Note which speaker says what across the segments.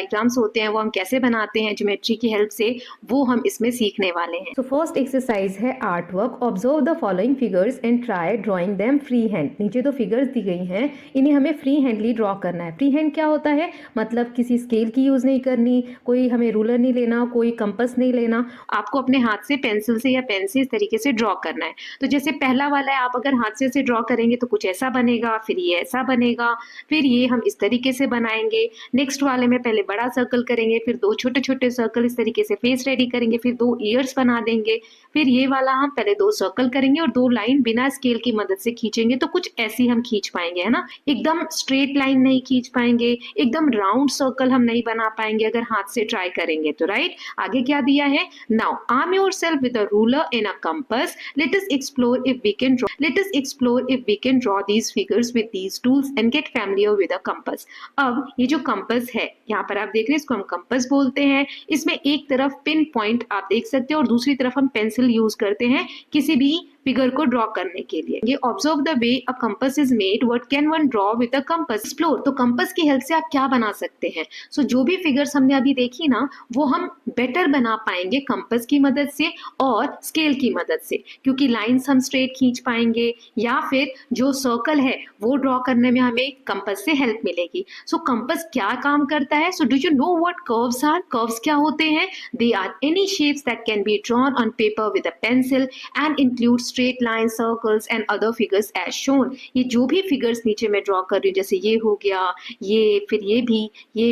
Speaker 1: Diagrams होते हैं वो हम कैसे बनाते हैं ज्योमेट्री की हेल्प से, वो हम इसमें सीखने वाले हैं।
Speaker 2: तो फर्स्ट एक्सरसाइज है art work. Observe the following figures and try drawing them free hand. नीचे दो फिगर्स दी गई हैं, इन्हें हमें फ्री हैंडली ड्रॉ करना है। फ्री हैंड क्या होता है, मतलब किसी स्केल की यूज नहीं करनी, कोई हमें रूलर नहीं लेना, कोई कंपास नहीं लेना,
Speaker 1: आपको अपने हाथ से पेंसिल से या पेन से इस तरीके से ड्रॉ करना है। तो जैसे पहला वाला है, आप अगर हाथ से ड्रॉ करेंगे तो कुछ ऐसा बनेगा, फिर ये ऐसा बनेगा, फिर ये हम इस तरीके से बनाएंगे। नेक्स्ट वाले में पहले बड़ा सर्कल करेंगे, फिर दो छोटे छोटे सर्कल इस तरीके से फेस रेडी करेंगे, फिर दो ईयर्स बना देंगे। फिर ये वाला हम पहले दो सर्कल करेंगे और दो लाइन बिना स्केल की मदद से खींचेंगे, तो कुछ ऐसी हम खींच पाएंगे, है ना। एकदम स्ट्रेट लाइन नहीं खींच पाएंगे, एकदम राउंड सर्कल हम नहीं बना पाएंगे अगर हाथ से ट्राई करेंगे तो, राइट। आगे क्या दिया है, now arm yourself with a ruler and a compass. Let us explore if we can draw these figures with these tools and get familiar with a compass. अब ये जो कंपास है, यहाँ पर आप देख रहे हैं, इसको हम कंपास बोलते हैं। इसमें एक तरफ पिन पॉइंट आप देख सकते हो और दूसरी तरफ हम पेंसिल यूज करते हैं किसी भी फिगर को ड्रॉ करने के लिए। ये observe the way a compass is made, what can one draw with a compass, explore. तो कंपास की हेल्प से आप क्या बना सकते हैं। सो जो भी फिगर्स हमने अभी देखी ना, वो हम बेटर बना पाएंगे कंपास की मदद से और स्केल की मदद से, क्योंकि लाइंस हम स्ट्रेट खींच पाएंगे या फिर जो सर्कल है वो ड्रॉ करने में हमें कंपास से हेल्प मिलेगी। सो कंपास क्या काम करता है, so do you know what curves are. Curves क्या होते हैं, they are any shapes that can be drawn on paper with a pencil and include straight line, circles and other figures as shown. ये जो भी figures नीचे मैं draw कर रही हूँ, जैसे ये हो गया, ये, फिर ये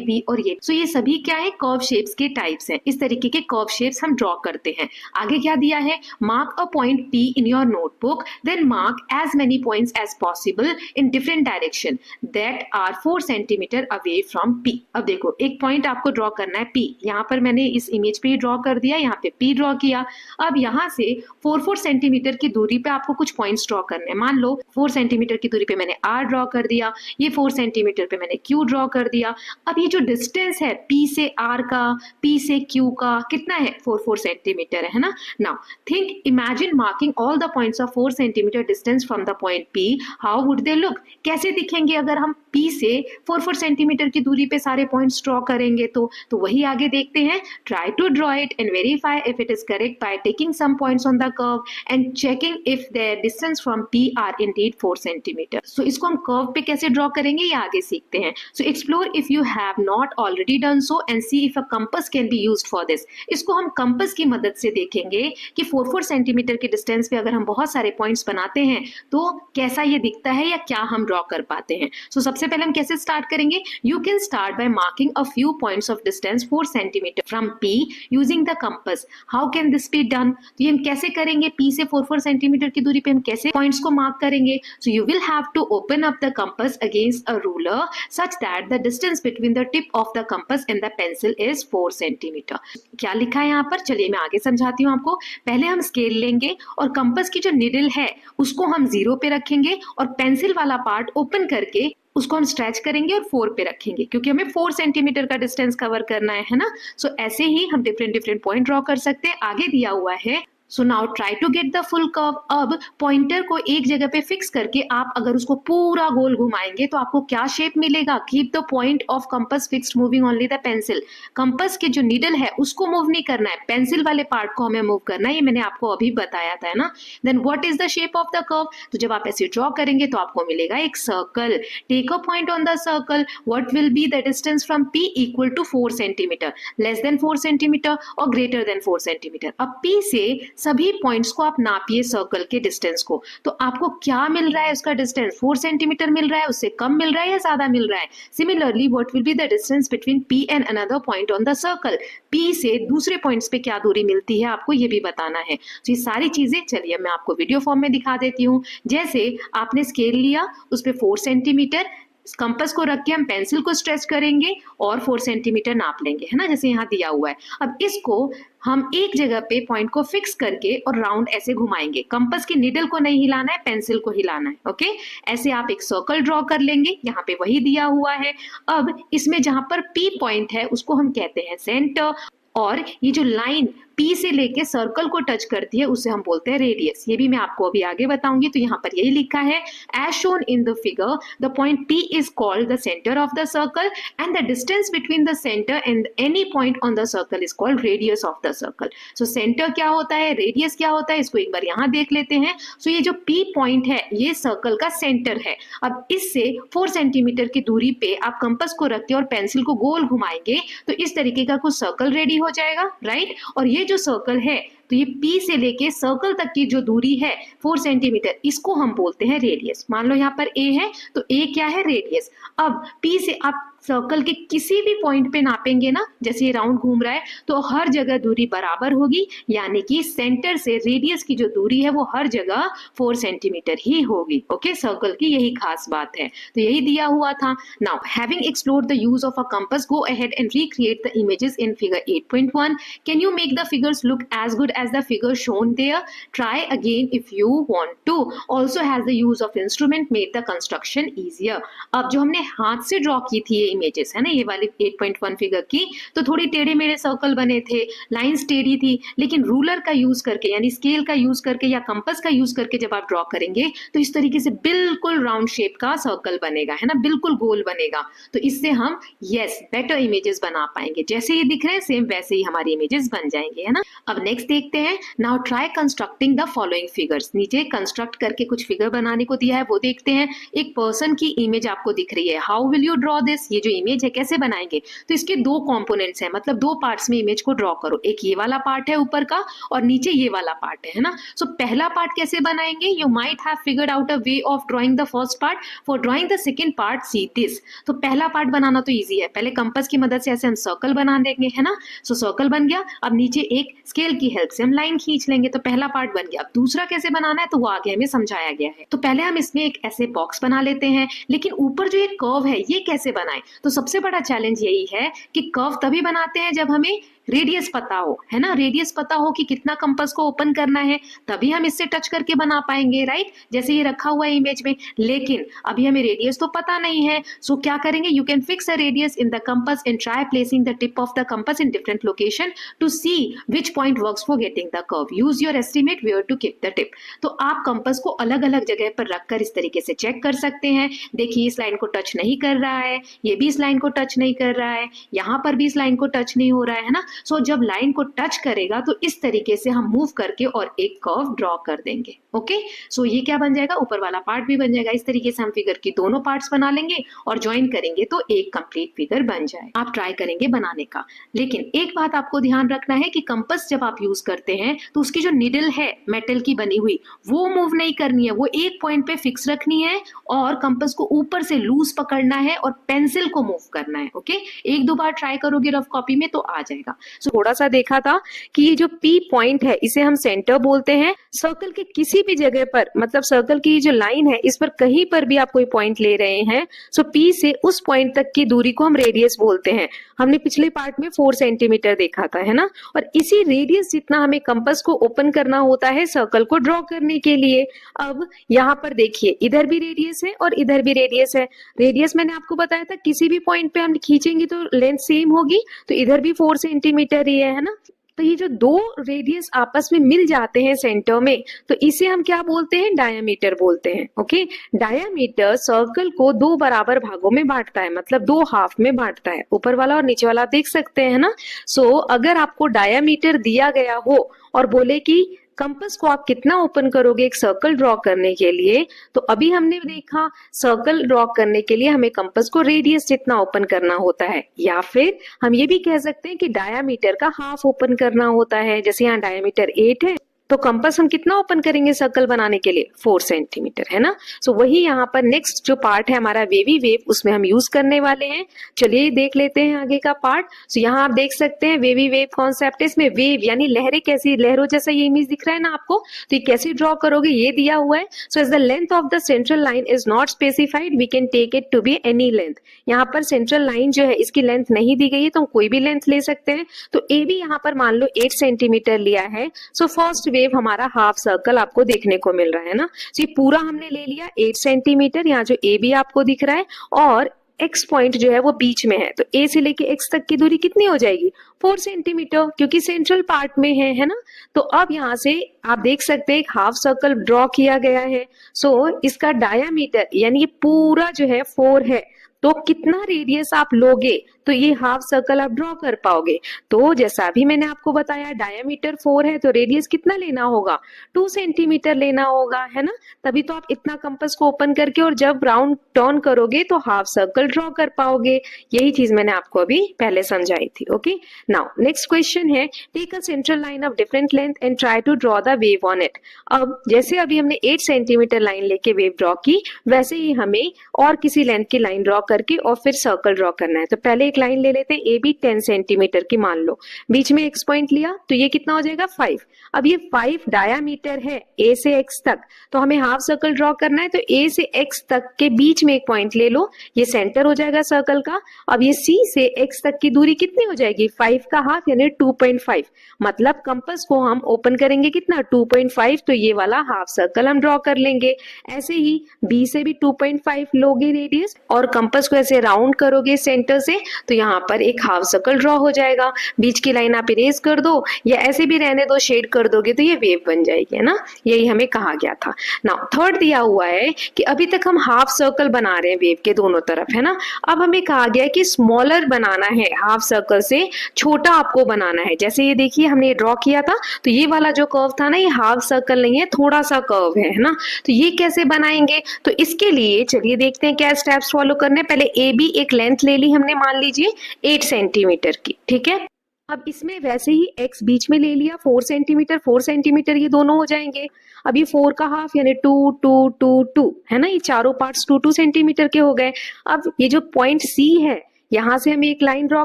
Speaker 1: भी और ये, सो ये सभी क्या है, कर्व शेप्स के टाइप्स हैं। इस तरीके के कर्व शेप्स हम ड्रॉ करते हैं। आगे क्या दिया है, mark a point P in your notebook, then mark as many points as possible in different direction that are 4 centimetre away from P। अब देखो, एक पॉइंट आपको ड्रॉ करना है P, यहाँ पर मैंने इस इमेज पे ड्रॉ कर दिया, यहाँ पे P ड्रॉ किया। अब यहाँ से 4 सेंटीमीटर की दूरी पे आपको कुछ पॉइंट्स ड्रॉ करने हैं। मान लो 4 सेंटीमीटर की दूरी पे मैंने R ड्रॉ कर दिया, ये 4 सेंटीमीटर पे मैंने Q ड्रॉ कर दिया। अब ये जो डिस्टेंस है P से R का, P से Q का कितना है, 4 सेंटीमीटर है ना। Now think, imagine marking all the points of 4 centimetre distance from the point P, how would they look. कैसे दिखेंगे अगर हम P से 4 सेंटीमीटर की दूरी पे सारे पॉइंट्स ड्रॉ करेंगे तो वही आगे देखते हैं। Try to draw it and verify if it is correct by taking some points on the curve and checking if their distance from P are indeed 4 centimetre. सो इसको हम कर्व पे कैसे ड्रॉ करेंगे ये आगे सीखते हैं। सो explore if you have not already done so and see if a compass can be used for this. इसको हम कंपास की मदद से देखेंगे कि 4 सेंटीमीटर के डिस्टेंस पे अगर हम बहुत सारे पॉइंट्स बनाते हैं तो कैसा ये दिखता है या क्या हम ड्रॉ कर पाते हैं। सो सबसे पहले हम कैसे स्टार्ट करेंगे, you can start by marking a few points of distance 4 centimetre from P using the compass. How can this be done, तो ये हम कैसे करेंगे, P से 4 सेंटीमीटर की दूरी पे हम कैसे पॉइंट्स को मार्क करेंगे। So you will have to open up the compass against a ruler such that the distance between the tip of the compass and the pencil is 4 centimetre. क्या लिखा है यहाँ पर, चलिए मैं आगे समझाती हूँ आपको। पहले हम स्केल लेंगे और कंपास की जो निडल है उसको हम 0 पे रखेंगे और पेंसिल वाला पार्ट ओपन करके उसको हम स्ट्रेच करेंगे और 4 पे रखेंगे, क्योंकि हमें 4 सेंटीमीटर का डिस्टेंस कवर करना है ना। सो ऐसे ही हम डिफरेंट पॉइंट ड्रॉ कर सकते हैं। आगे दिया हुआ है, so now try to get the full curve. अब पॉइंटर को एक जगह पे फिक्स करके आप अगर उसको पूरा गोल घुमाएंगे तो आपको क्या शेप मिलेगा, keep the point of compass fixed moving only the pencil. Compass के जो नीडल है उसको मूव नहीं करना है, पेंसिल वाले पार्ट को हमें मूव करना है, ये मैंने आपको अभी बताया था ना। Then what is the shape of the curve, तो जब आप ऐसे ड्रॉ करेंगे तो आपको मिलेगा एक circle. Take a point on the circle, what will be the distance from P equal to 4 centimetre, less than 4 centimetre और ग्रेटर देन 4 सेंटीमीटर। अब P से सभी पॉइंट्स को आप नापिए सर्कल के डिस्टेंस को, तो आपको क्या मिल रहा है, उसका डिस्टेंस 4 सेंटीमीटर मिल रहा है, उससे कम मिल रहा है या ज्यादा मिल रहा है। Similarly what will be the distance between P and another point on the circle, P से दूसरे पॉइंट्स पे क्या दूरी मिलती है आपको ये भी बताना है। तो ये सारी चीजें चलिए मैं आपको वीडियो फॉर्म में दिखा देती हूँ। जैसे आपने स्केल लिया, उस पे 4 सेंटीमीटर, कंपास को रख के हम पेंसिल को स्ट्रेच करेंगे और 4 सेंटीमीटर नाप लेंगे, है ना, जैसे यहाँ दिया हुआ है। अब इसको हम एक जगह पे पॉइंट को फिक्स करके और राउंड ऐसे घुमाएंगे, कंपास की निडल को नहीं हिलाना है, पेंसिल को हिलाना है। ओके, ऐसे आप एक सर्कल ड्रॉ कर लेंगे, यहाँ पे वही दिया हुआ है। अब इसमें जहां पर P पॉइंट है उसको हम कहते हैं सेंटर, और ये जो लाइन P से लेके सर्कल को टच करती है उसे हम बोलते हैं रेडियस। ये भी मैं आपको अभी आगे बताऊंगी। तो यहाँ पर यही लिखा है, as shown in the figure the point P is called the centre of the circle and the distance between the centre and any point on the circle is called radius of the circle. So centre क्या होता है, radius क्या होता है, इसको एक बार यहाँ देख लेते हैं। सो ये जो P पॉइंट है ये सर्कल का सेंटर है। अब इससे 4 सेंटीमीटर की दूरी पे आप कंपास को रख के और पेंसिल को गोल घुमाएंगे तो इस तरीके का कुछ सर्कल रेडी हो जाएगा, राइट। और ये जो सर्कल है तो ये P से लेके सर्कल तक की जो दूरी है 4 सेंटीमीटर, इसको हम बोलते हैं रेडियस। मान लो यहाँ पर A है तो A क्या है, रेडियस। अब P से आप सर्कल के किसी भी पॉइंट पे नापेंगे ना, जैसे ये राउंड घूम रहा है तो हर जगह दूरी बराबर होगी, यानी कि सेंटर से रेडियस की जो दूरी है वो हर जगह 4 सेंटीमीटर ही होगी। ओके, सर्कल की यही खास बात है। तो यही दिया हुआ था। Now having explored the use of a compass, go ahead and recreate the images in figure 8.1। Can you make the figures look as good as the figure shown there? Try again if you want to. Also has the use of instrument made the construction easier. अब जो हमने हाथ से draw की थी ये images है ना, ये वाली 8.1 फिगर की, तो थोड़ी टेढ़े मेढ़े सर्कल बने थे, लाइंस टेढ़ी थी, लेकिन रूलर का यूज करके यानी स्केल का यूज करके या कंपास का यूज करके जब आप ड्रॉ करेंगे तो इस तरीके से बिल्कुल राउंड शेप का सर्कल बनेगा, है ना, बिल्कुल गोल बनेगा। तो इससे हम बेटर इमेजेस बना पाएंगे। जैसे ये दिख रहे हैं सेम वैसे ही हमारी इमेजेस बन जाएंगे, है ना। अब नेक्स्ट देखते हैं। Now try constructing the following figures. नीचे कंस्ट्रक्ट करके कुछ फिगर बनाने को दिया है, वो देखते हैं। एक पर्सन की इमेज आपको दिख रही है। How will you draw this? ये जो इमेज है कैसे बनाएंगे? तो इसके 2 कंपोनेंट्स हैं, मतलब 2 पार्ट्स में इमेज को ड्रॉ करो। एक ये वाला पार्ट है ऊपर का और नीचे ये वाला पार्ट है ना। सो पहला पार्ट कैसे बनाएंगे? You might have figured out a way of drawing the first part. For drawing the second part see this. तो पहला पार्ट बनाना तो ईजी है, पहले कंपास की मदद से ऐसे हम सर्कल बना देंगे, है ना। सो सर्कल बन गया। अब नीचे एक स्केल की हेल्प से हम लाइन खींच लेंगे, तो पहला पार्ट बन गया। अब दूसरा कैसे बनाना है तो वो आगे हमें समझाया गया है। तो पहले हम इसमें एक ऐसे बॉक्स बना लेते हैं, लेकिन ऊपर जो एक कर्व है ये कैसे बनाएं? तो सबसे बड़ा चैलेंज यही है कि कर्व तभी बनाते हैं जब हमें रेडियस पता हो, है ना। रेडियस पता हो कि कितना कंपास को ओपन करना है, तभी हम इससे टच करके बना पाएंगे, राइट। जैसे ये रखा हुआ है इमेज में, लेकिन अभी हमें रेडियस तो पता नहीं है। सो क्या करेंगे? You can fix a radius in the compass and try placing the tip of the compass in different location to see which point works for getting the curve. Use your estimate where to keep the tip. तो आप compass को अलग अलग जगह पर रखकर इस तरीके से चेक कर सकते हैं। देखिए इस लाइन को टच नहीं कर रहा है, ये भी इस लाइन को टच नहीं कर रहा है, यहाँ पर भी इस लाइन को टच नहीं हो रहा है ना। सो जब लाइन को टच करेगा तो इस तरीके से हम मूव करके और एक कर्व ड्रॉ कर देंगे। ओके, सो ये क्या बन जाएगा? ऊपर वाला पार्ट भी बन जाएगा। इस तरीके से हम फिगर की दोनों पार्ट्स बना लेंगे और ज्वाइन करेंगे तो एक कंप्लीट फिगर बन जाए। आप ट्राई करेंगे बनाने का। लेकिन एक बात आपको ध्यान रखना है कि कंपास जब आप यूज करते हैं तो उसकी जो निडल है मेटल की बनी हुई वो मूव नहीं करनी है, वो एक पॉइंट पे फिक्स रखनी है और कंपास को ऊपर से लूज पकड़ना है और पेंसिल को मूव करना है। ओके, 1-2 बार ट्राई करोगे रफ कॉपी में तो आ जाएगा। सो थोड़ा सा देखा था कि ये जो P पॉइंट है इसे हम सेंटर बोलते हैं। सर्कल के किसी भी जगह पर, मतलब सर्कल की जो लाइन है इस पर कहीं पर भी आप कोई पॉइंट ले रहे हैं, सो P से उस पॉइंट तक की दूरी को हम रेडियस बोलते हैं। हमने पिछले पार्ट में 4 सेंटीमीटर देखा था, है ना। और इसी रेडियस जितना हमें कंपास को ओपन करना होता है सर्कल को ड्रॉ करने के लिए। अब यहाँ पर देखिए इधर भी रेडियस है और इधर भी रेडियस है। रेडियस मैंने आपको बताया था किसी भी पॉइंट पे हम खींचेंगे तो लेंथ सेम होगी, तो इधर भी 4 सेंटीमीटर ही है ना। तो ये जो 2 रेडियस आपस में मिल जाते हैं सेंटर में, तो इसे हम क्या बोलते हैं? डायामीटर बोलते हैं। ओके, डायामीटर सर्कल को 2 बराबर भागों में बांटता है, मतलब 2 हाफ में बांटता है। ऊपर वाला और नीचे वाला देख सकते हैं ना। सो अगर आपको डायामीटर दिया गया हो और बोले कि कंपास को आप कितना ओपन करोगे एक सर्कल ड्रॉ करने के लिए, तो अभी हमने देखा सर्कल ड्रॉ करने के लिए हमें कंपास को रेडियस जितना ओपन करना होता है, या फिर हम ये भी कह सकते हैं कि डायामीटर का हाफ ओपन करना होता है। जैसे यहाँ डायामीटर 8 है तो कंपास हम कितना ओपन करेंगे सर्कल बनाने के लिए? 4 सेंटीमीटर, है ना। सो वही यहाँ पर नेक्स्ट जो पार्ट है हमारा वेवी वेव, उसमें हम यूज करने वाले हैं। चलिए देख लेते हैं आगे का पार्ट। सो यहाँ आप देख सकते हैं वेवी वेव कॉन्सेप्ट। इसमें वेव यानी लहरें, कैसी लहरों जैसा ये इमेज दिख रहा है ना आपको, तो ये कैसे ड्रॉ करोगे ये दिया हुआ है। So as the length of the central line is not specified, we can take it to be any length. यहाँ पर सेंट्रल लाइन जो है इसकी लेंथ नहीं दी गई है तो हम कोई भी लेंथ ले सकते हैं। तो ए भी यहाँ पर मान लो 8 सेंटीमीटर लिया है। सो फर्स्ट वेव हमारा हाफ सर्कल आपको देखने को मिल रहा है ना। तो ये पूरा हमने ले लिया 8 सेंटीमीटर, यहाँ जो ए बी आपको दिख रहा है, और एक्स पॉइंट जो है वो बीच में है, तो ए से लेके एक्स तक की दूरी कितनी हो जाएगी 4 सेंटीमीटर, क्योंकि सेंट्रल पार्ट में है ना। तो अब यहाँ से आप देख सकते हैं एक हाफ सर्कल ड्रॉ किया गया है। सो इसका डायामीटर यानी ये पूरा जो है 4 है, तो कितना रेडियस आप लोगे तो ये हाफ सर्कल आप ड्रॉ कर पाओगे। तो जैसा अभी मैंने आपको बताया डायामीटर 4 है, तो रेडियस कितना लेना होगा 2 सेंटीमीटर लेना होगा, है ना। तभी तो आप इतना कंपास को ओपन करके और जब राउंड टर्न करोगे तो हाफ सर्कल ड्रॉ कर पाओगे। यही चीज मैंने आपको अभी पहले समझाई थी। ओके, नाउ नेक्स्ट क्वेश्चन है, take a central line of different length and try to draw the wave on it. अब जैसे अभी हमने 8 सेंटीमीटर लाइन लेके वेव ड्रॉ की, वैसे ही हमें और किसी लेंथ की लाइन ड्रॉ करके और फिर सर्कल ड्रॉ करना है। तो पहले एक लाइन ले लेते हैं, ए बी 10 सेंटीमीटर की मान लो, बीच में एक्स पॉइंट लिया, तो ये कितना हो जाएगा 5। अब ये 5 डायामीटर है ए से एक्स तक, तो हमें हाफ सर्कल ड्रॉ करना है, तो ए से एक्स तक के बीच में एक पॉइंट ले लो, ये सेंटर हो जाएगा सर्कल का। अब ये सी से एक्स तक की दूरी कितनी हो जाएगी 5 का हाफ यानी 2.5, मतलब कंपास को हम ओपन करेंगे कितना 2.5, तो ये वाला हाफ सर्कल हम ड्रॉ कर लेंगे। ऐसे ही बी से भी 2.5 लोगे रेडियस और कंपास को ऐसे राउंड करोगे सेंटर से, तो यहाँ पर एक हाफ सर्कल ड्रॉ हो जाएगा। बीच की लाइन आप इरेज कर दो या ऐसे भी रहने दो, शेड कर दोगे तो ये वेव बन जाएगी, है ना। यही हमें कहा गया था। नाउ थर्ड दिया हुआ है कि अभी तक हम हाफ सर्कल बना रहे हैं वेव के दोनों तरफ, है ना। अब हमें कहा गया है कि स्मॉलर बनाना है, हाफ सर्कल से छोटा आपको बनाना है। जैसे ये देखिए हमने ड्रॉ किया था, तो ये वाला जो कर्व था ना, ये हाफ सर्कल नहीं है, थोड़ा सा कर्व है ना। तो ये कैसे बनाएंगे, तो इसके लिए चलिए देखते हैं क्या स्टेप्स फॉलो करने। पहले ए बी एक लेंथ ले ली हमने, मान लीजिए 8 सेंटीमीटर की, ठीक है। अब इसमें वैसे ही x बीच में ले लिया 4 सेंटीमीटर, 4 सेंटीमीटर ये दोनों हो जाएंगे। अब ये 4 का हाफ यानी 2 2 2 2 है ना, ये चारों पार्ट्स 2 2 सेंटीमीटर के हो गए। अब ये जो पॉइंट C है, यहाँ से हमें एक लाइन ड्रॉ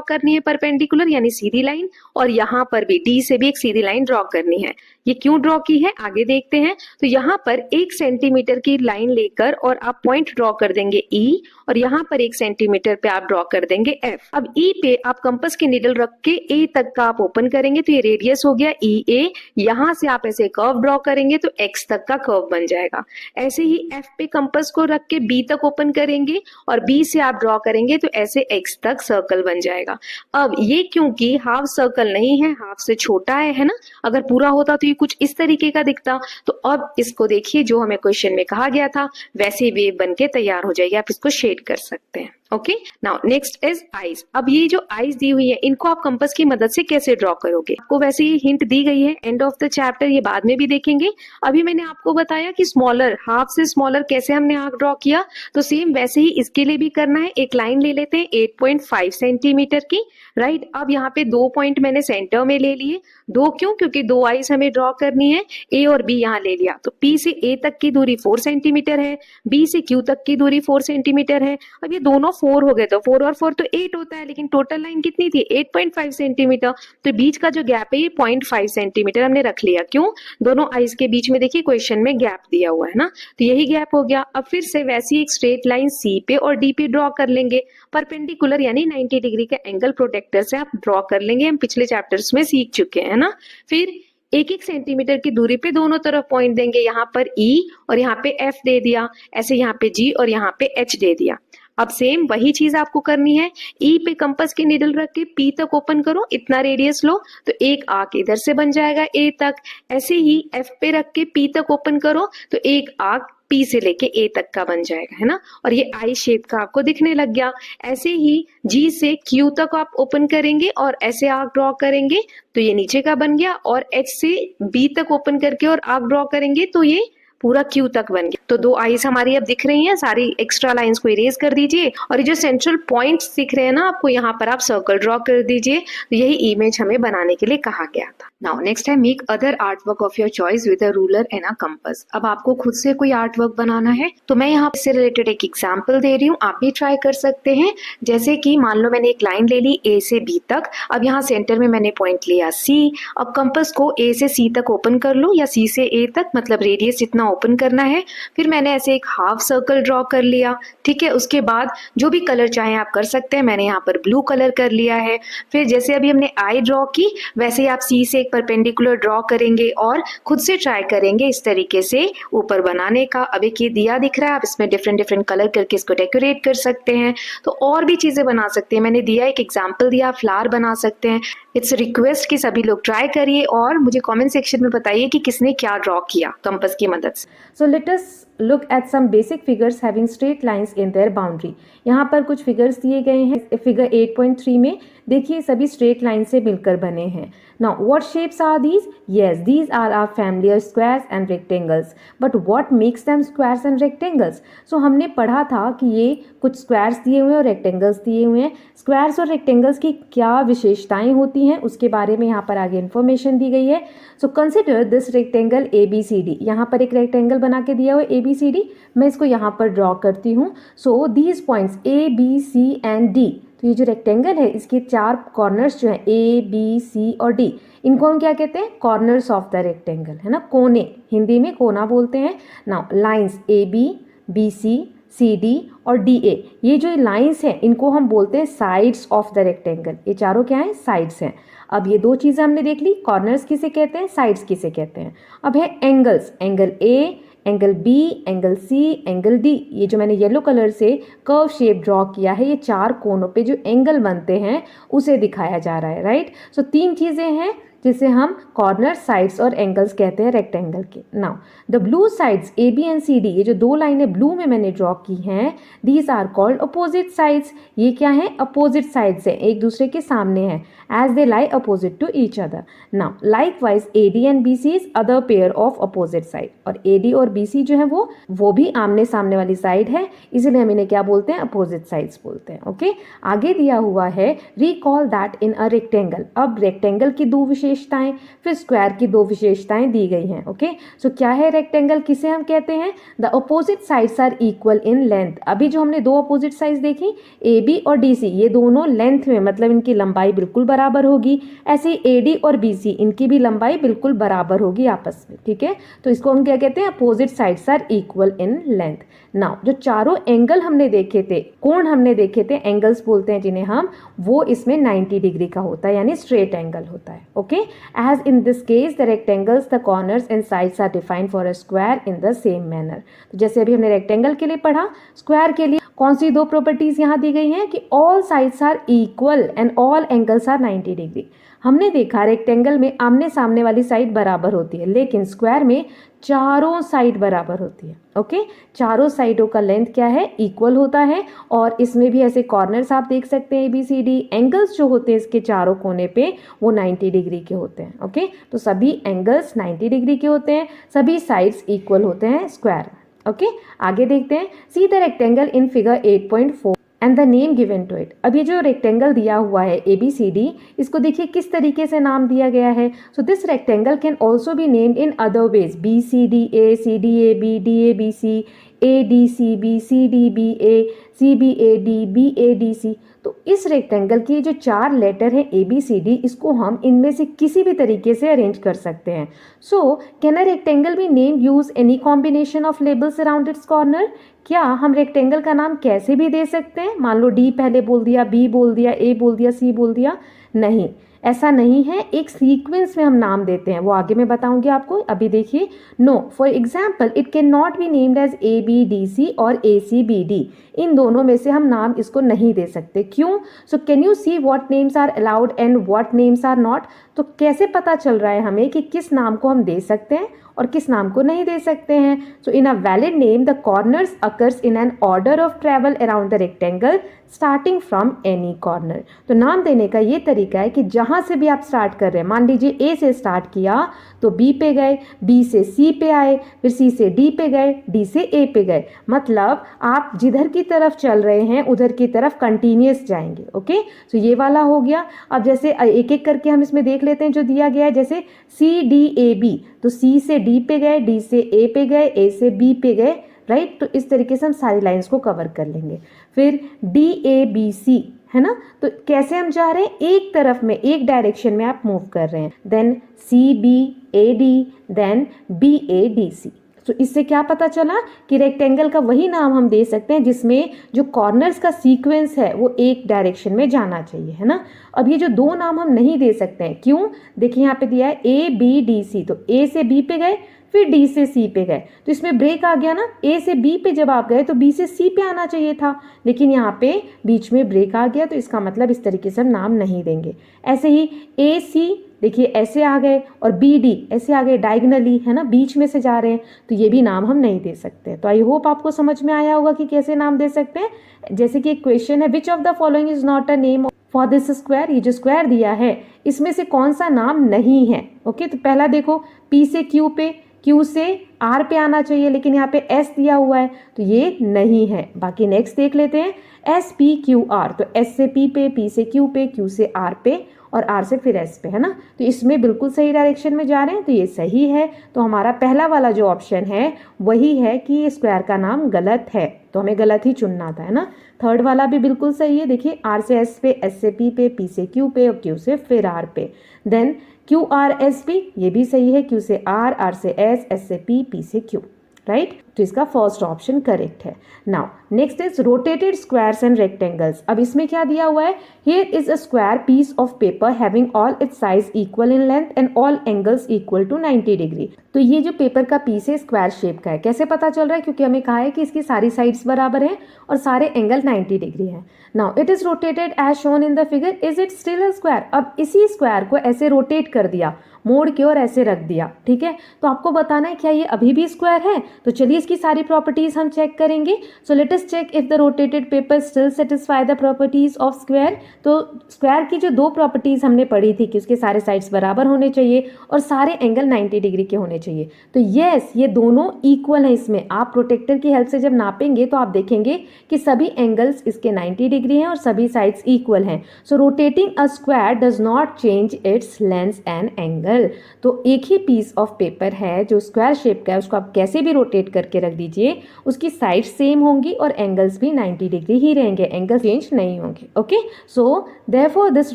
Speaker 1: करनी है परपेंडिकुलर यानी सीधी लाइन, और यहाँ पर भी D से भी एक सीधी लाइन ड्रॉ करनी है। ये क्यों ड्रॉ की है आगे देखते हैं। तो यहाँ पर 1 सेंटीमीटर की लाइन लेकर और आप पॉइंट ड्रॉ कर देंगे E, और यहाँ पर 1 सेंटीमीटर पे आप ड्रॉ कर देंगे F। अब E पे आप कंपास की निडल रख के A तक का आप ओपन करेंगे, तो ये रेडियस हो गया EA। यहाँ से आप ऐसे कर्व ड्रॉ करेंगे तो X तक का कर्व बन जाएगा। ऐसे ही F पे कंपास को रख के B तक ओपन करेंगे और B से आप ड्रॉ करेंगे तो ऐसे X तक सर्कल बन जाएगा। अब ये क्योंकि हाफ सर्कल नहीं है, हाफ से छोटा है ना, अगर पूरा होता तो ये कुछ इस तरीके का दिखता। तो अब इसको देखिए, जो हमें क्वेश्चन में कहा गया था वैसे वेव बन के तैयार हो जाएगी। आप इसको शेड कर सकते हैं। Okay, now next is eyes. अब ये जो आईज दी हुई है, इनको आप कंपास की मदद से कैसे ड्रॉ करोगे, आपको वैसे ही हिंट दी गई है एंड ऑफ द चैप्टर, ये बाद में भी देखेंगे। अभी मैंने आपको बताया कि स्मॉलर, हाफ से स्मॉलर कैसे हमने आर्क ड्रॉ किया, तो सेम वैसे ही इसके लिए भी करना है। एक लाइन ले लेते हैं 8.5 सेंटीमीटर की, राइट। अब यहाँ पे 2 पॉइंट मैंने सेंटर में ले लिए, 2 क्यों, क्योंकि 2 आईज हमें ड्रॉ करनी है। ए और बी यहाँ ले लिया, तो पी से ए तक की दूरी 4 सेंटीमीटर है, बी से क्यू तक की दूरी 4 सेंटीमीटर है। अब ये दोनों 4 हो गए, तो 4 और 4 तो 8 होता है, लेकिन टोटल लाइन कितनी थी 8.5 सेंटीमीटर। तो बीच का जो गैप है ये 0.5 सेंटीमीटर हमने रख लिया। क्यों, दोनों आइज के बीच में देखिए क्वेश्चन में गैप दिया हुआ है ना, तो यही गैप हो गया। अब फिर से वैसी एक स्ट्रेट लाइन सी पे और डी पे ड्रॉ कर लेंगे, परपेंडिकुलर यानी 90 डिग्री के एंगल प्रोटेक्टर से आप ड्रॉ कर लेंगे। हम पिछले चैप्टर्स में सीख चुके हैं ना। फिर 1-1 सेंटीमीटर की दूरी पे दोनों तरफ पॉइंट देंगे, यहाँ पर E और यहाँ पे F दे दिया, ऐसे यहाँ पे G और यहाँ पे H दे दिया। अब सेम वही चीज आपको करनी है, E पे कंपास की निडल रख के P तक ओपन करो, इतना रेडियस लो, तो एक आर्क इधर से बन जाएगा A तक। ऐसे ही F पे रख के P तक ओपन करो, तो एक आर्क P से लेके A तक का बन जाएगा, है ना, और ये आई शेप का आपको दिखने लग गया। ऐसे ही G से Q तक आप ओपन करेंगे और ऐसे आर्क ड्रॉ करेंगे, तो ये नीचे का बन गया, और H से B तक ओपन करके और आर्क ड्रॉ करेंगे तो ये पूरा क्यू तक बन गया। तो 2 आईज हमारी अब दिख रही हैं, सारी एक्स्ट्रा लाइंस को इरेज कर दीजिए, और ये जो सेंट्रल पॉइंट्स दिख रहे हैं ना आपको, यहाँ पर आप सर्कल ड्रॉ कर दीजिए। तो यही इमेज हमें बनाने के लिए कहा गया था। नाउ नेक्स्ट है, make other art work of your choice with a ruler and a compass. अब आपको खुद से कोई आर्ट वर्क बनाना है, तो मैं यहाँ से रिलेटेड एक एग्जाम्पल दे रही हूँ, आप भी ट्राई कर सकते हैं। जैसे कि मान लो मैंने एक लाइन ले ली A से B तक, अब यहाँ सेंटर में मैंने पॉइंट लिया C। अब कंपास को A से C तक ओपन कर लो, या C से A तक, मतलब रेडियस इतना यहाँ ओपन करना है। फिर मैंने ऐसे एक हाफ सर्कल ड्रॉ कर लिया, ठीक है। उसके बाद जो भी कलर चाहें आप कर सकते हैं, मैंने यहाँ पर ब्लू कलर कर लिया है। फिर जैसे अभी हमने आई ड्रॉ की वैसे ही आप सी से एक परपेंडिकुलर ड्रॉ करेंगे और खुद से ट्राई करेंगे इस तरीके से ऊपर बनाने का। अब एक ये दिया दिख रहा है, आप इसमें डिफरेंट डिफरेंट कलर करके इसको डेकोरेट कर सकते हैं। तो और भी चीजें बना सकते हैं, मैंने दिया एक एग्जाम्पल दिया, फ्लावर बना सकते हैं। इट्स रिक्वेस्ट कि सभी लोग ट्राई करिए और मुझे कमेंट सेक्शन में बताइए कि किसने क्या ड्रॉ किया कंपास की मदद से।
Speaker 2: So let us look at some basic figures having straight lines in their boundary. यहाँ पर कुछ फिगर्स दिए गए हैं। फिगर 8.3 में देखिए सभी स्ट्रेट लाइन से मिलकर बने हैं। Now what shapes are these? Yes, these are our familiar squares and rectangles. But what makes them squares and rectangles? So हमने पढ़ा था कि ये कुछ स्क्वायर्स दिए हुए हैं और रेक्टेंगल्स दिए हुए हैं। स्क्वायर्स और रेक्टेंगल्स की क्या विशेषताएं होती हैं उसके बारे में यहाँ पर आगे इन्फॉर्मेशन दी गई है। So consider this rectangle ABCD। यहाँ पर एक रेक्टेंगल बना के दिया हुआ है ABCD, मैं इसको यहाँ पर ड्रॉ करती हूँ। So these points ABC and D, तो ये जो रेक्टेंगल है इसके 4 कॉर्नर्स जो हैं ABC और D, इनको हम क्या कहते हैं? कॉर्नर्स ऑफ द रेक्टेंगल, है ना, कोने, हिंदी में कोना बोलते हैं। Now lines AB, BC, CD और DA, ये जो लाइंस हैं इनको हम बोलते हैं साइड्स ऑफ द रेक्टेंगल। ये चारों क्या हैं? साइड्स हैं। अब ये दो चीज़ें हमने देख ली, कॉर्नर्स किसे कहते हैं, साइड्स किसे कहते हैं। अब है angles, angle A, angle B, angle C, angle D। ये जो मैंने येलो कलर से कर्व शेप ड्रॉ किया है, ये 4 कोनों पे जो एंगल बनते हैं उसे दिखाया जा रहा है, राइट। सो 3 चीज़ें हैं जिसे हम कॉर्नर, साइड्स और एंगल्स कहते हैं रेक्टेंगल के। Now the blue sides AB and CD, ये जो 2 लाइनें ब्लू में मैंने ड्रॉ की हैं, these are called opposite sides. ये क्या है? अपोजिट साइड्स हैं, एक दूसरे के सामने हैं, as they lie opposite to each other. Now likewise AD and BC is other pair of opposite side, और AD और BC जो है वो भी आमने सामने वाली साइड है, इसीलिए हम इन्हें क्या बोलते हैं? अपोजिट साइड्स बोलते हैं। ओके, आगे दिया हुआ है recall that in a rectangle. अब रेक्टेंगल की 2 विशेषताएं, फिर स्क्वायर की 2 विशेषताएं दी गई हैं। ओके, सो क्या है रेक्टेंगल, किसे हम कहते हैं? The opposite sides are equal in length. अभी जो हमने 2 अपोजिट साइड्स देखी AB और DC, ये दोनों लेंथ में, मतलब इनकी लंबाई बिल्कुल बराबर होगी। ऐसे ही AD और BC, इनकी भी लंबाई बिल्कुल बराबर होगी आपस में, ठीक है। तो इसको हम क्या कहते हैं? Opposite sides are equal in length. Now जो चारों एंगल हमने देखे थे, कोण हमने देखे थे, एंगल्स बोलते हैं जिन्हें हम, वो इसमें 90 डिग्री का होता है, यानी स्ट्रेट एंगल होता है। Okay, as in this case the rectangles, the corners and sides are defined for a square in the same manner. तो जैसे अभी हमने रेक्टेंगल के लिए पढ़ा, स्क्वायर के लिए कौन सी 2 प्रॉपर्टीज यहाँ दी गई हैं कि all sides are equal and all angles are 90 degree. हमने देखा रेक्टेंगल में आमने सामने वाली साइड बराबर होती है, लेकिन स्क्वायर में चारों साइड बराबर होती है। ओके, चारों साइडों का लेंथ क्या है? इक्वल होता है। और इसमें भी ऐसे कॉर्नर्स आप देख सकते हैं ABCD, एंगल्स जो होते हैं इसके चारों कोने पे वो 90 डिग्री के होते हैं। ओके, तो सभी एंगल्स 90 डिग्री के होते हैं, सभी साइड्स इक्वल होते हैं स्क्वायर। ओके, आगे देखते हैं। See the rectangle in figure 8.4 and the name given to it. अब ये जो रेक्टेंगल दिया हुआ है ABCD, इसको देखिए किस तरीके से नाम दिया गया है। So this rectangle can also be named in other ways, BCDA, CDAB, DABC, ADCB, CDBA, CBAD, BADC। तो इस रेक्टेंगल की जो 4 लेटर है ABCD, इसको हम इनमें से किसी भी तरीके से अरेंज कर सकते हैं। So can a rectangle be name use any combination of labels around its corner? क्या हम रेक्टेंगल का नाम कैसे भी दे सकते हैं? मान लो D पहले बोल दिया, B बोल दिया, A बोल दिया, C बोल दिया? नहीं, ऐसा नहीं है, एक सीक्वेंस में हम नाम देते हैं, वो आगे मैं बताऊंगी आपको। अभी देखिए, no for example it can not be named as ABDC और ACBD। इन दोनों में से हम नाम इसको नहीं दे सकते। क्यों? So can you see what names are allowed and what names are not. तो कैसे पता चल रहा है हमें कि किस नाम को हम दे सकते हैं और किस नाम को नहीं दे सकते हैं? So in a valid name the corners occurs in an order of travel around the rectangle starting from any corner. तो नाम देने का ये तरीका है कि जहाँ से भी आप स्टार्ट कर रहे हैं, मान लीजिए A से स्टार्ट किया तो B पे गए, B से C पे आए, फिर C से D पे गए, D से A पे गए, मतलब आप जिधर की तरफ चल रहे हैं उधर की तरफ कंटिन्यूस जाएंगे। ओके, तो ये वाला हो गया। अब जैसे एक एक करके हम इसमें देख लेते हैं जो दिया गया है। जैसे CDAB, तो C से D पे गए, D से A पे गए, A से B पे गए, राइट। तो इस तरीके से हम सारी लाइंस को कवर कर लेंगे। फिर DABC है ना, तो कैसे हम जा रहे हैं? एक तरफ में, एक डायरेक्शन में आप मूव कर रहे हैं। Then CBAD, then BADC। तो इससे क्या पता चला कि रेक्टेंगल का वही नाम हम दे सकते हैं जिसमें जो कॉर्नर्स का सीक्वेंस है वो एक डायरेक्शन में जाना चाहिए, है ना। अब ये जो दो नाम हम नहीं दे सकते हैं, क्यों? देखिए यहाँ पे दिया है ए बी डी सी, तो ए से बी पे गए फिर डी से सी पे गए, तो इसमें ब्रेक आ गया ना। ए से बी पे जब आप गए तो बी से सी पे आना चाहिए था, लेकिन यहाँ पे बीच में ब्रेक आ गया, तो इसका मतलब इस तरीके से हम नाम नहीं देंगे। ऐसे ही ए सी देखिए ऐसे आ गए और बी डी ऐसे आ गए डायगनली, है ना, बीच में से जा रहे हैं, तो ये भी नाम हम नहीं दे सकते। तो आई होप आपको समझ में आया होगा कि कैसे नाम दे सकते हैं। जैसे कि एक क्वेश्चन है, which of the following is not a name for this square, ये जो स्क्वायर दिया है इसमें से कौन सा नाम नहीं है। ओके, तो पहला देखो पी से क्यू पे, क्यू से आर पे आना चाहिए, लेकिन यहाँ पे एस दिया हुआ है तो ये नहीं है। बाकी नेक्स्ट देख लेते हैं, एस पी क्यू आर, तो एस से पी से क्यू पे, क्यू से आर पे और आर से फिर एस पे, है ना। तो इसमें बिल्कुल सही डायरेक्शन में जा रहे हैं, तो ये सही है। तो हमारा पहला वाला जो ऑप्शन है वही है कि ये स्क्वायर का नाम गलत है, तो हमें गलत ही चुनना था, है ना। थर्ड वाला भी बिल्कुल सही है, देखिए आर से एस पे, एस से पी से क्यू पे और क्यू से फिर आर पे। Then Q R S P, ये भी सही है, क्यू से आर से एस से पी से क्यू, राइट। तो इसका फर्स्ट ऑप्शन करेक्ट है। Now next is rotated squares and rectangles. अब इसमें क्या दिया हुआ है, here is a square piece of paper having all its size equal in length and all angles equal to 90 degree. तो ये जो पेपर का पीस है स्क्वायर शेप का है, कैसे पता चल रहा है? क्योंकि हमें कहा है कि इसकी सारी साइड्स बराबर हैं और सारे एंगल 90 डिग्री है। Now it is rotated as shown in the figure, is it still a square? अब इसी स्क्वायर को ऐसे रोटेट कर दिया, मोड़ के और ऐसे रख दिया, ठीक है। तो आपको बताना है क्या ये अभी भी स्क्वायर है। तो चलिए इसकी सारी प्रॉपर्टीज हम चेक करेंगे। So let us check if the rotated paper still satisfy the properties of square. तो स्क्वायर की जो दो प्रॉपर्टीज हमने पढ़ी थी कि उसके सारे साइड्स बराबर होने चाहिए और सारे एंगल 90 डिग्री के होने चाहिए, तो यस ये दोनों इक्वल है। इसमें आप प्रोटेक्टर की हेल्प से जब नापेंगे तो आप देखेंगे कि सभी एंगल्स इसके 90 डिग्री हैं और सभी साइड्स इक्वल हैं। So rotating a square does not change its length and angle. तो एक ही पीस ऑफ पेपर है जो स्क्वायर शेप का है, उसको आप कैसे भी रोटेट करके रख दीजिए, उसकी साइड सेम होंगी और एंगल्स भी 90 डिग्री ही रहेंगे, एंगल चेंज नहीं होंगे। Okay, so therefore this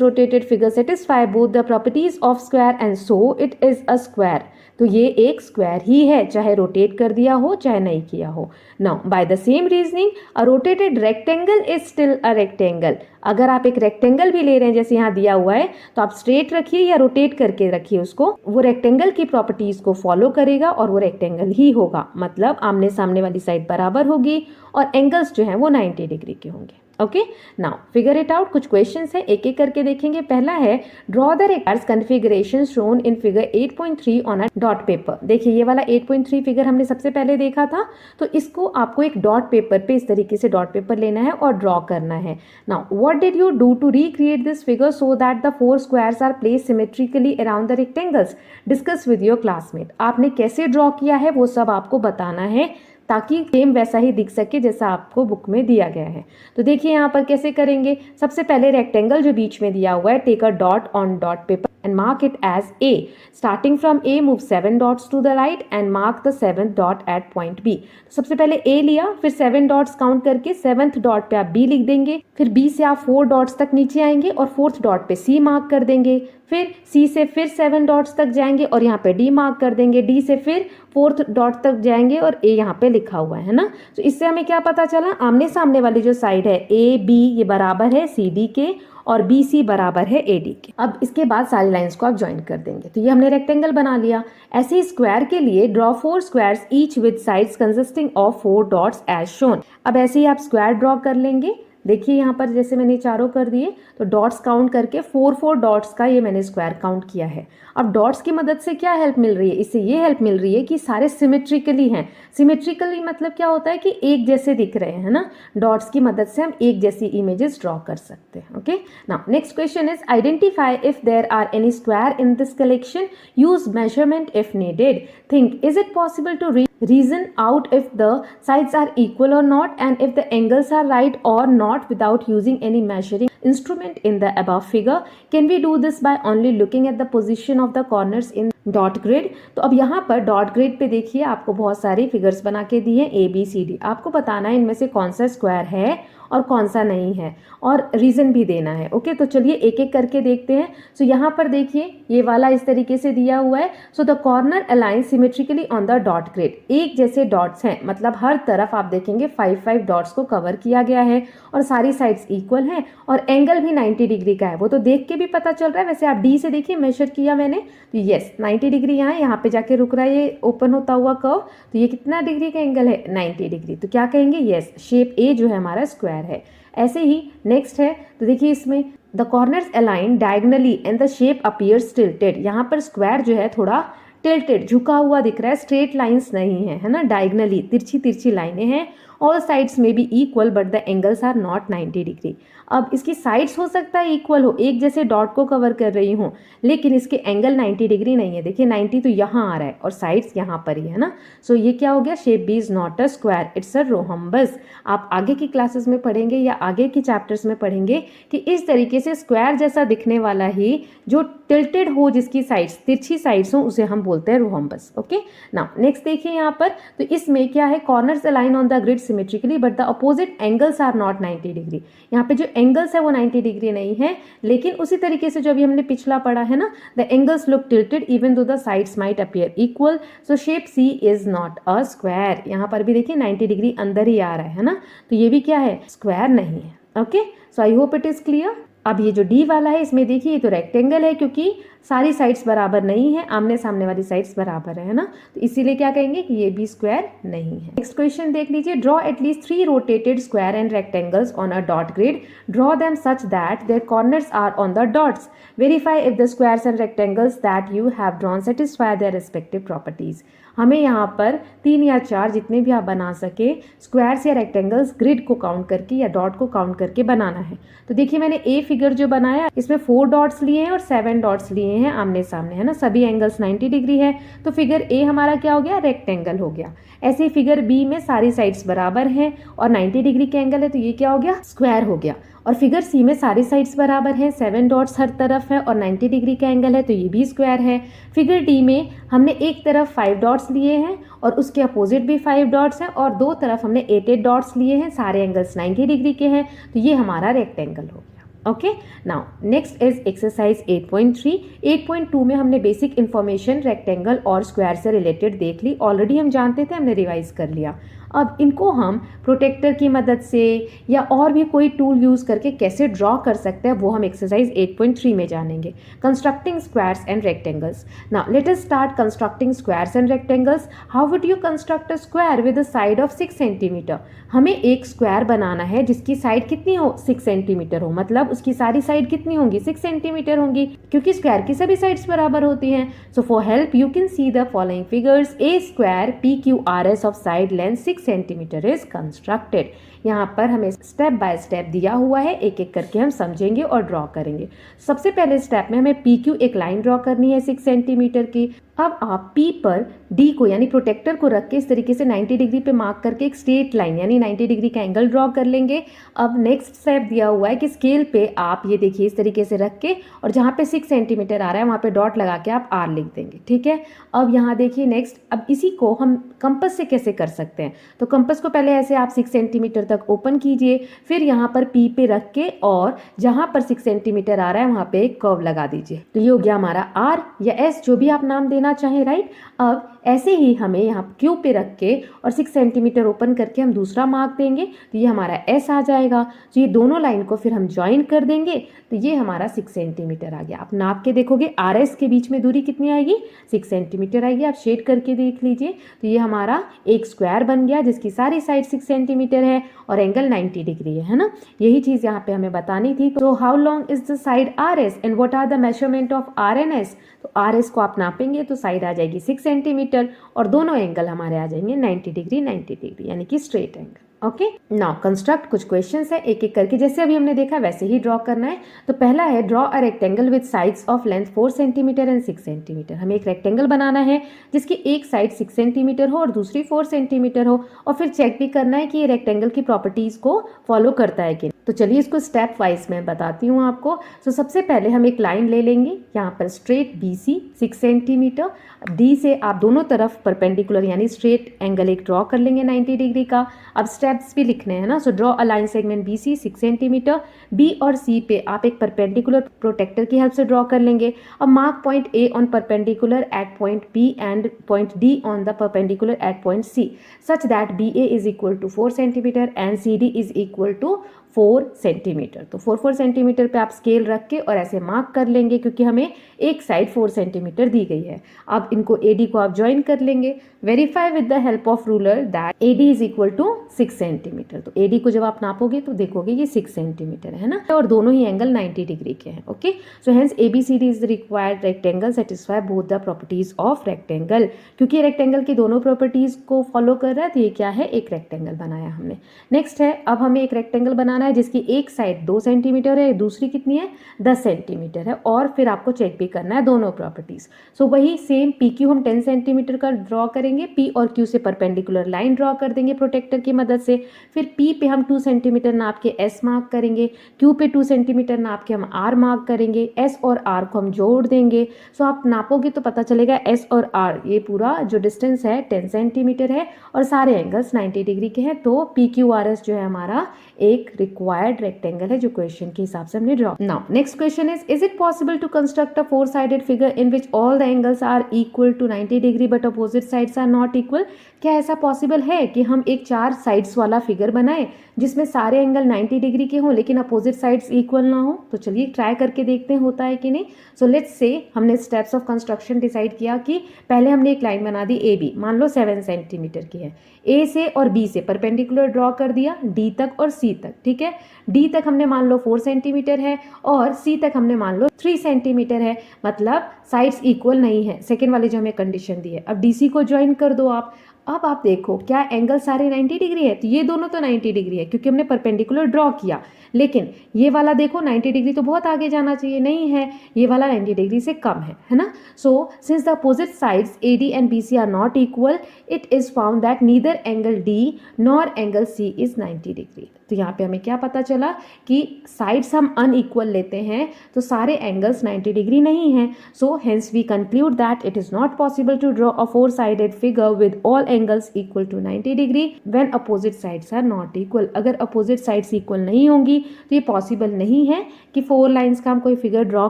Speaker 2: rotated figure satisfy both the properties of square and so it is a square. तो ये एक स्क्वायर ही है, चाहे रोटेट कर दिया हो चाहे नहीं किया हो। Now by the same reasoning a rotated rectangle is still a rectangle. अगर आप एक रेक्टेंगल भी ले रहे हैं जैसे यहाँ दिया हुआ है, तो आप स्ट्रेट रखिए या रोटेट करके रखिए उसको, वो रेक्टेंगल की प्रॉपर्टीज को फॉलो करेगा और वो रेक्टेंगल ही होगा। मतलब आमने सामने वाली साइड बराबर होगी और एंगल्स जो हैं वो 90 डिग्री के होंगे। Okay, now figure it out. कुछ क्वेश्चंस है, एक एक करके देखेंगे। पहला है, draw the rectangles configuration shown in figure 8.3 on a dot paper. देखिए ये वाला 8.3 फिगर हमने सबसे पहले देखा था, तो इसको आपको एक डॉट पेपर पे इस तरीके से डॉट पेपर लेना है और ड्रॉ करना है। Now what did you do to recreate this figure so that the four squares are placed symmetrically around the rectangles? Discuss with your classmate. आपने कैसे ड्रॉ किया है वो सब आपको बताना है ताकि सेम वैसा ही दिख सके जैसा आपको बुक में दिया गया है। तो देखिए यहाँ पर कैसे करेंगे। सबसे पहले रेक्टेंगल जो बीच में दिया हुआ है, take a dot on dot paper and mark it as A. Starting from A, move 7 dots to the right and mark the 7th dot at point B. तो सबसे पहले A लिया, फिर 7 डॉट्स काउंट करके 7th डॉट पे आप B लिख देंगे, फिर B से आप 4 डॉट्स तक नीचे आएंगे और 4th डॉट पे C मार्क कर देंगे, फिर C से फिर 7 डॉट्स तक जाएंगे और यहाँ पे D मार्क कर देंगे, D से फिर 4th डॉट तक जाएंगे और A यहाँ पे लिखा हुआ है ना। तो इससे हमें क्या पता चला, आमने सामने वाली जो साइड है A B ये बराबर है CD के और BC बराबर है AD के। अब इसके बाद सारी लाइंस को आप ज्वाइन कर देंगे, तो ये हमने रेक्टेंगल बना लिया। ऐसे ही स्क्वायर के लिए draw 4 squares each with sides consisting of 4 dots as shown. अब ऐसे ही आप स्क्वायर ड्रॉ कर लेंगे। देखिए यहाँ पर जैसे मैंने चारों कर दिए, तो डॉट्स काउंट करके 4 डॉट्स का ये मैंने स्क्वायर काउंट किया है। अब डॉट्स की मदद से क्या हेल्प मिल रही है, इससे ये हेल्प मिल रही है कि सारे सिमेट्रिकली हैं। सिमेट्रिकली मतलब क्या होता है कि एक जैसे दिख रहे हैं ना। डॉट्स की मदद से हम एक जैसी इमेजेस ड्रॉ कर सकते हैं। Okay, now next question is identify if there are any square in this collection, use measurement if needed, think is it possible to reason out if the sides are equal or not and if the angles are right or not without using any measuring instrument in the above figure. Can we do this by only looking at the position of the corners in dot grid? तो अब यहाँ पर dot grid पे देखिए आपको बहुत सारी figures बना के दी है A B C D। आपको बताना है इनमें से कौन सा स्क्वायर है और कौन सा नहीं है, और रीज़न भी देना है। ओके, तो चलिए एक एक करके देखते हैं। सो यहाँ पर देखिए ये वाला इस तरीके से दिया हुआ है। So the corner align symmetrically on the dot grid, एक जैसे डॉट्स हैं, मतलब हर तरफ आप देखेंगे 5 डॉट्स को कवर किया गया है और सारी साइड्स इक्वल हैं और एंगल भी 90 डिग्री का है। वो तो देख के भी पता चल रहा है। वैसे आप डी से देखिए, मेजर किया मैंने तो यस 90 डिग्री यहाँ पे जाके रुक रहा है ये ओपन होता हुआ कर्व। तो ये कितना डिग्री का एंगल है? 90 डिग्री। तो क्या कहेंगे? यस, शेप ए जो है हमारा स्क्वायर है। ऐसे ही नेक्स्ट है, तो देखिए इसमें the corners align diagonally and the shape appears tilted. यहाँ पर स्क्वायर जो है थोड़ा टिल्टेड, झुका हुआ दिख रहा है, स्ट्रेट लाइंस नहीं है, है ना, डायगनली तिरछी तिरछी लाइनें हैं। ऑल साइड्स में भी equal but the angles are not 90 degree. अब इसकी साइड्स हो सकता है इक्वल हो, एक जैसे डॉट को कवर कर रही हूँ, लेकिन इसके एंगल 90 डिग्री नहीं है। देखिए 90 तो यहाँ आ रहा है और साइड्स यहाँ पर ही है ना। सो ये क्या हो गया? Shape B is not a square, it's a rhombus. आप आगे की क्लासेस में पढ़ेंगे या आगे की चैप्टर्स में पढ़ेंगे कि इस तरीके से स्क्वायर जैसा दिखने वाला ही जो टिल्टेड हो, जिसकी साइड्स तिरछी साइड्स हो, उसे हम बोलते हैं रोहम्बस। ओके, नाउ नेक्स्ट देखिए यहाँ पर, तो इसमें क्या है? Corners align on the grid symmetrically but the opposite angles are not 90 degree. यहाँ पे जो एंगल्स है वो 90 डिग्री नहीं है, लेकिन उसी तरीके से जो अभी हमने पिछला पढ़ा है ना, the angles look tilted even though the sides might appear equal, so shape C is not a square. यहाँ पर भी देखिए 90 डिग्री अंदर ही आ रहा है ना, तो ये भी क्या है? स्क्वायर नहीं है। Okay, so I hope it is clear. अब ये जो डी वाला है, इसमें देखिए ये तो रेक्टेंगल है, क्योंकि सारी साइड्स बराबर नहीं है, आमने सामने वाली साइड्स बराबर है ना, तो इसीलिए क्या कहेंगे कि ये भी स्क्वायर नहीं है। नेक्स्ट क्वेश्चन देख लीजिए, draw at least 3 rotated square and rectangles on a dot grid, draw them such that their corners are on the dots, verify if the squares and rectangles that you have drawn satisfy their respective properties. हमें यहाँ पर 3 या 4 जितने भी आप बना सके squares या रेक्टेंगल्स ग्रिड को काउंट करके या डॉट को काउंट करके बनाना है। तो देखिए मैंने ए फिगर जो बनाया, इसमें 4 डॉट्स लिए हैं और 7 डॉट्स लिए हैं आमने सामने, है ना, सभी एंगल्स 90 डिग्री है, तो फिगर ए हमारा क्या हो गया? रेक्टेंगल हो गया। ऐसे ही फिगर बी में सारी साइड्स बराबर हैं और 90 डिग्री का एंगल है, तो ये क्या हो गया? स्क्वायर हो गया। और फिगर सी में सारी साइड्स बराबर हैं, 7 डॉट्स हर तरफ है और 90 डिग्री का एंगल है, तो ये भी स्क्वायर है। फिगर डी में हमने एक तरफ 5 डॉट्स लिए हैं और उसके अपोजिट भी 5 डॉट्स हैं और दो तरफ हमने 8 डॉट्स लिए हैं, सारे एंगल्स 90 डिग्री के हैं, तो ये हमारा रेक्टेंगल हो गया। Okay, now next is exercise 8.3। 8.2 में हमने बेसिक इन्फॉर्मेशन रेक्टेंगल और स्क्वायर से रिलेटेड देख ली, ऑलरेडी हम जानते थे, हमने रिवाइज कर लिया। अब इनको हम प्रोटेक्टर की मदद से या और भी कोई टूल यूज़ करके कैसे ड्रॉ कर सकते हैं, वो हम एक्सरसाइज 8.3 में जानेंगे। Constructing squares and rectangles. Now let us start constructing squares and rectangles. How would you construct a square with a side of 6 centimetre? हमें एक स्क्वायर बनाना है जिसकी साइड कितनी हो? 6 सेंटीमीटर हो, मतलब उसकी सारी साइड कितनी होंगी? 6 सेंटीमीटर होंगी, क्योंकि स्क्वायर की सभी साइड्स बराबर होती हैं। So for help you can see the following figures. A square PQRS of side length 6 centimetre is constructed. यहाँ पर हमें स्टेप बाय स्टेप दिया हुआ है, एक एक करके हम समझेंगे और ड्रॉ करेंगे। सबसे पहले स्टेप में हमें PQ एक लाइन ड्रॉ करनी है 6 सेंटीमीटर की। अब आप P पर D को यानी प्रोटेक्टर को रख के इस तरीके से 90 डिग्री पे मार्क करके एक स्ट्रेट लाइन यानी 90 डिग्री का एंगल ड्रॉ कर लेंगे। अब नेक्स्ट स्टेप दिया हुआ है कि स्केल पे आप ये देखिए इस तरीके से रख के और जहाँ पे 6 सेंटीमीटर आ रहा है वहाँ पे डॉट लगा के आप R लिख देंगे, ठीक है। अब यहाँ देखिए नेक्स्ट, अब इसी को हम कंपास से कैसे कर सकते हैं, तो कंपास को पहले ऐसे आप 6 सेंटीमीटर तक ओपन कीजिए, फिर यहाँ पर P पे रख के और जहाँ पर 6 सेंटीमीटर आ रहा है वहाँ पे एक कर्व लगा दीजिए। तो ये हो गया हमारा R या S, जो भी आप नाम देना चाहें, राइट। अब ऐसे ही हमें यहाँ Q पे रख के और 6 सेंटीमीटर ओपन करके हम दूसरा मार्क देंगे, तो ये हमारा S आ जाएगा। तो ये दोनों लाइन को फिर हम ज्वाइन कर देंगे, तो ये हमारा 6 सेंटीमीटर आ गया। आप नाप के देखोगे RS के बीच में दूरी कितनी आएगी? 6 सेंटीमीटर आएगी। आप शेड करके देख लीजिए, तो ये हमारा एक स्क्वायर बन गया जिसकी सारी साइड 6 सेंटीमीटर है और एंगल 90 डिग्री है ना। यही चीज़ यहाँ पे हमें बतानी थी। तो how long is the side RS and what are the measurement of R and S? तो RS को आप नापेंगे तो साइड आ जाएगी 6 सेंटीमीटर और दोनों एंगल हमारे आ जाएंगे 90 डिग्री यानी कि straight angle. Okay, now construct. कुछ क्वेश्चंस है, एक एक करके जैसे अभी हमने देखा वैसे ही ड्रॉ करना है। तो पहला है draw a rectangle with sides of length 4 centimetre and 6 centimetre. हमें एक रेक्टेंगल बनाना है जिसकी एक साइड 6 सेंटीमीटर हो और दूसरी 4 सेंटीमीटर हो, और फिर चेक भी करना है कि ये रेक्टेंगल की प्रॉपर्टीज को फॉलो करता है कि नहीं। तो चलिए इसको स्टेप वाइज मैं बताती हूँ आपको। तो सबसे पहले हम एक लाइन ले लेंगे यहाँ पर स्ट्रेट BC 6 सेंटीमीटर, D से आप दोनों तरफ परपेंडिकुलर यानी स्ट्रेट एंगल एक ड्रॉ कर लेंगे 90 डिग्री का। अब स्टेप्स भी लिखने हैं ना, so draw a line segment BC 6 centimetre, B और C पे आप एक परपेंडिकुलर प्रोटेक्टर की हेल्प से ड्रॉ कर लेंगे। अब mark point A on perpendicular at point B and point D on the perpendicular at point C such that BA is equal to 4 centimetre and CD is equal to 4 centimetre. तो 4 centimetre पे आप scale रख के और ऐसे mark कर लेंगे क्योंकि हमें एक साइड 4 सेंटीमीटर दी गई है। अब इनको AD को आप ज्वाइन कर लेंगे। Verify with the help of ruler that AD is equal to 6 centimetre. तो AD को जब आप नापोगे तो देखोगे ये 6 सेंटीमीटर है ना, और दोनों ही एंगल 90 डिग्री के हैं। Okay, so hence ABCD is the required rectangle satisfy both the properties of rectangle. क्योंकि रेक्टेंगल की दोनों प्रॉपर्टीज को फॉलो कर रहा है तो ये क्या है, एक रेक्टेंगल बनाया हमने। नेक्स्ट है, अब हमें एक रेक्टेंगल बनाना है जिसकी एक साइड 2 सेंटीमीटर है, दूसरी कितनी है 10 सेंटीमीटर है, और फिर आपको चेक भी करना है दोनों प्रॉपर्टीज। सो वही सेम PQ हम 10 सेंटीमीटर का ड्रॉ करेंगे, P और Q से परपेंडिकुलर लाइन ड्रॉ कर देंगे प्रोटेक्टर की मदद से। फिर P पे हम 2 सेंटीमीटर नाप के S मार्क करेंगे, Q पे 2 सेंटीमीटर नाप के हम R मार्क करेंगे, S और R को हम जोड़ देंगे। सो आप नापोगे तो पता चलेगा S और R ये पूरा जो डिस्टेंस है 10 सेंटीमीटर है और सारे एंगल्स 90 डिग्री के हैं। तो PQRS जो है हमारा एक रिक्वायर्ड रेक्टेंगल है जो क्वेश्चन के हिसाब से हमने ड्रॉ। Now next question is it possible to construct a 4 sided figure in which all the angles are equal to 90 degree but opposite sides are not equal. क्या ऐसा पॉसिबल है कि हम एक 4 साइड्स वाला फिगर बनाएं जिसमें सारे एंगल 90 डिग्री के हों लेकिन अपोजिट साइड्स इक्वल ना हो? तो चलिए ट्राई करके देखते हैं होता है कि नहीं। सो लेट्स से हमने स्टेप्स ऑफ कंस्ट्रक्शन डिसाइड किया कि पहले हमने एक लाइन बना दी AB, मान लो 7 सेंटीमीटर की है। A से और B से परपेंडिकुलर ड्रॉ कर दिया D तक और C तक, ठीक है। D तक हमने मान लो 4 सेंटीमीटर है और C तक हमने मान लो 3 सेंटीमीटर है, मतलब साइड्स इक्वल नहीं है, सेकेंड वाली जो हमें कंडीशन दी है। अब DC को ज्वाइन कर दो आप। अब आप देखो क्या एंगल सारे 90 डिग्री है, तो ये दोनों तो 90 डिग्री है क्योंकि हमने परपेंडिकुलर ड्रॉ किया, लेकिन ये वाला देखो 90 डिग्री तो बहुत आगे जाना चाहिए, नहीं है, ये वाला 90 डिग्री से कम है ना। So since the opposite sides AD and BC are not equal, it is found that neither angle D nor angle C is 90 degree. तो यहाँ पे हमें क्या पता चला कि साइड्स हम अनइक्वल लेते हैं तो सारे एंगल्स 90 डिग्री नहीं हैं। So hence we conclude that it is not possible to draw a 4 sided figure with all angles equal to 90 degree when opposite sides are not equal. अगर अपोजिट साइड्स इक्वल नहीं होंगी तो ये possible नहीं है कि 4 लाइन्स का हम कोई फिगर ड्रॉ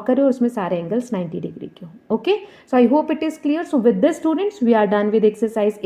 Speaker 2: करें और उसमें सारे एंगल्स 90 डिग्री के हों। Okay, so I hope it is clear. So with this students we are done with exercise